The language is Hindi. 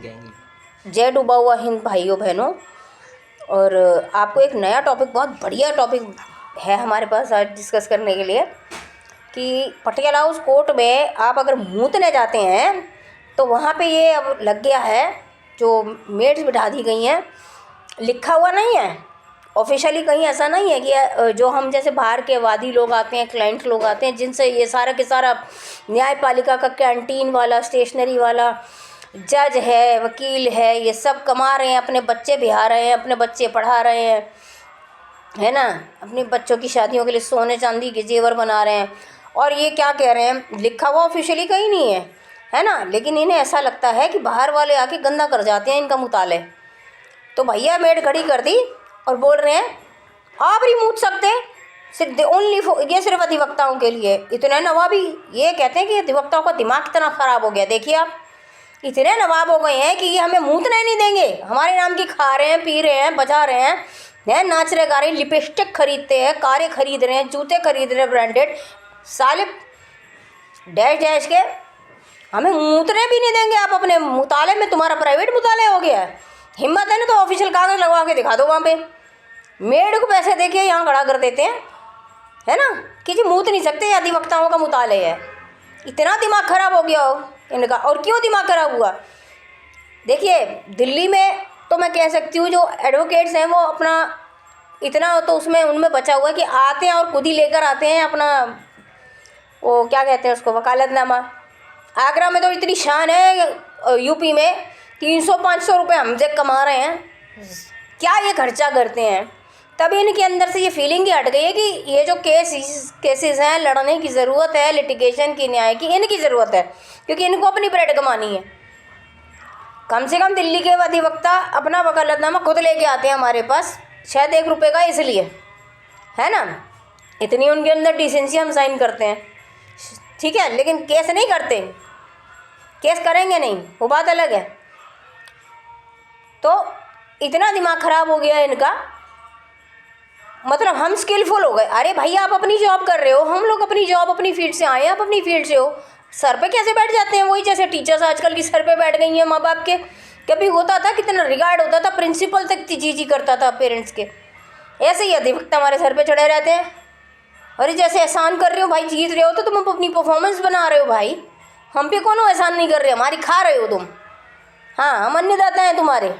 जय डूबा हुआ हिंद भाइयों बहनों। और आपको एक नया टॉपिक, बहुत बढ़िया टॉपिक है हमारे पास आज डिस्कस करने के लिए कि पटियाला हाउस कोर्ट में आप अगर मूतने जाते हैं तो वहाँ पे ये अब लग गया है, जो मेड्स बिठा दी गई हैं, लिखा हुआ नहीं है ऑफिशियली, कहीं ऐसा नहीं है कि जो हम जैसे बाहर के वादी लोग आते हैं, क्लाइंट लोग आते हैं, जिनसे ये सारा के सारा न्यायपालिका का कैंटीन वाला, स्टेशनरी वाला, जज है, वकील है, ये सब कमा रहे हैं, अपने बच्चे बिहा रहे हैं, अपने बच्चे पढ़ा रहे हैं, है ना, अपने बच्चों की शादियों के लिए सोने चांदी के जेवर बना रहे हैं। और ये क्या कह रहे हैं, लिखा हुआ ऑफिशियली कहीं नहीं है ना, लेकिन इन्हें ऐसा लगता है कि बाहर वाले आके गंदा कर जाते हैं इनका मुताले। तो भैया मेड खड़ी कर दी और बोल रहे हैं आप नहीं मूत सकते, सिर्फ ओनली ये सिर्फ अधिवक्ताओं के लिए। इतने नवाबी ये कहते हैं कि अधिवक्ताओं का दिमाग कितना ख़राब हो गया। देखिए आप, इतने नवाब हो गए हैं कि ये हमें मूतने नहीं देंगे, हमारे नाम की खा रहे हैं, पी रहे हैं, बजा रहे हैं, नाच रहे गा रहे हैं, लिपस्टिक खरीदते हैं, कारें खरीद रहे हैं, जूते खरीद रहे हैं ब्रांडेड, साले डैश डैश के हमें मूतने भी नहीं देंगे। आप अपने मुताले में, तुम्हारा प्राइवेट मुताले हो गया है, हिम्मत है ना तो ऑफिशियल कागज़ लगवा के दिखा दो वहाँ पे। मेड को पैसे दे के यहाँ खड़ा कर देते हैं, है ना, कि जी मूत नहीं सकते, अधिवक्ताओं का मुताले है। इतना दिमाग ख़राब हो गया हो इनका। और क्यों दिमाग ख़राब हुआ, देखिए दिल्ली में तो मैं कह सकती हूँ जो एडवोकेट्स हैं वो अपना इतना तो उसमें उनमें बचा हुआ है कि आते हैं और खुद ही लेकर आते हैं अपना, वो क्या कहते हैं उसको, वकालतनामा। आगरा में तो इतनी शान है, यूपी में 300-500 रुपये हमसे कमा रहे हैं, क्या ये खर्चा करते हैं। तभी इनके अंदर से ये फीलिंग ही हट गई है कि ये जो केसेस हैं, लड़ने की ज़रूरत है, लिटिगेशन की, न्याय की इनकी ज़रूरत है, क्योंकि इनको अपनी ब्रेड कमानी है। कम से कम दिल्ली के अधिवक्ता अपना वकालतनामा खुद लेके आते हैं हमारे पास, शायद 1 रुपये का, इसलिए, है ना, इतनी उनके अंदर डिसेंसी हम साइन करते हैं, ठीक है। लेकिन केस नहीं करते, केस करेंगे नहीं, वो बात अलग है। तो इतना दिमाग ख़राब हो गया इनका, मतलब हम स्किलफुल हो गए। अरे भाई आप अपनी जॉब कर रहे हो, हम लोग अपनी जॉब अपनी फील्ड से आए हैं, आप अपनी फील्ड से हो, सर पे कैसे बैठ जाते हैं। वही जैसे टीचर्स आजकल की सर पे बैठ गई हैं माँ बाप के। कभी होता था कितना रिगार्ड होता था, प्रिंसिपल तक जी करता था पेरेंट्स के, ऐसे ही अधिवक्ता हमारे सर पे चढ़े रहते हैं। अरे जैसे एहसान कर रहे हो भाई, जीत रहे हो तो तुम अपनी परफॉर्मेंस बना रहे हो भाई, हम पे कौन एहसान नहीं कर रहे, हमारी खा रहे हो तुम, हाँ हम अन्नदाता हैं तुम्हारे।